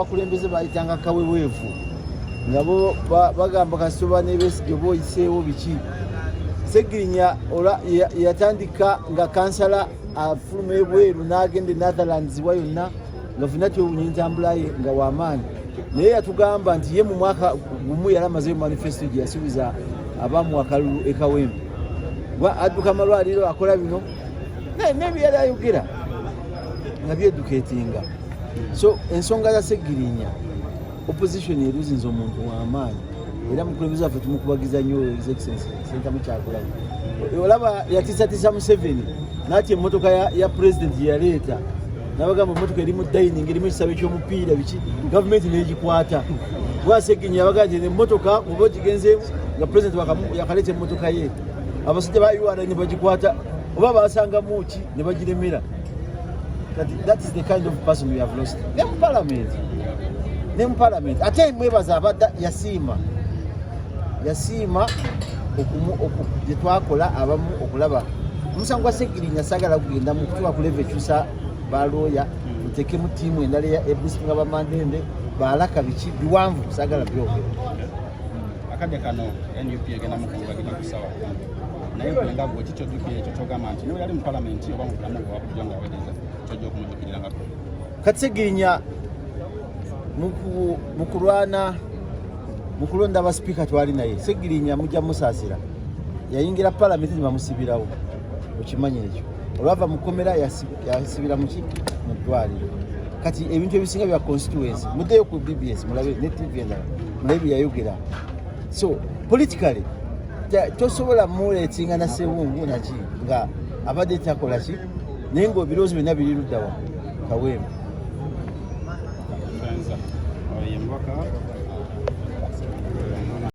abakulembeze bayitanga kaweweevu nga bo bagamba kasitoba n'Ebesigye boyiseewo biki. Segirinya yatandika nga kansala afuluma ebweru n'agenda Netherlands wa yonna nga funa kyewunya entambula ye nga w'amaanyi. Naye yatugamba nti ye mu mwaka gumu yali amazeyo manifesto gye yasuubiza abamu akalulu e Kawempe. Adduka amalwaliro akola bino n'ebyo yali ayogera nga byeduketinga. So ensonga za Segirinya opposition eruzinze omuntu w'amaanyi era mukulembeze waffe tumukubagiza nnyo His Excellency Sentamu Kyagulanyi. Olaba yatiisatiisa Museveni n'ati emmotoka ya president gye yaleeta n'abagamba emmotoka erimu dining erimu ekisabe ky'omupiira biki gavumenti n'egikwata. Bwa Segirinya yabagamba nti emmotoka muba ogigenzeemu nga president yakaleeta emmotoka ye abasajja ba URA ne bagikwata oba basangamu ki ne bagiremera. That is the kind of person we have lost. Nemu parliament. Ate mwebaza abadda yasiima gye twakola abamu okulaba. Omusango gwa Segirinya saagala kugenda mu kutuba ku level ekyusa balooya muteekemu ttiimu endala ebusinga bamandende baalaka biki biwanvu saagala byogera. Akadde kano NUP egenda mu kubagira kusawa. Naye kulenga gwe kicho duke ekyo kyogamba nti niwe yali mu parliament oba mu bulamu bwa bujja nga wedenza kyojja okumujjukirira nga kati Segirinya mu kulwana mu kulonda aba speaker twali naye Segirinya mujja musaasira yayingira parliament ne bamusibirawo okimanyi ekyo olwava mu komera yasibira mu ddwaliro. Kati ebintu ebisinga bya constituency muddeyo ku BBS mulabe ne TV endala mulabe yayogera. So politically tosobola muleetinga na Sewungu naki nga abadde takola ki naye ng'ebirowoozo byonna biri ludda wa Kawempe.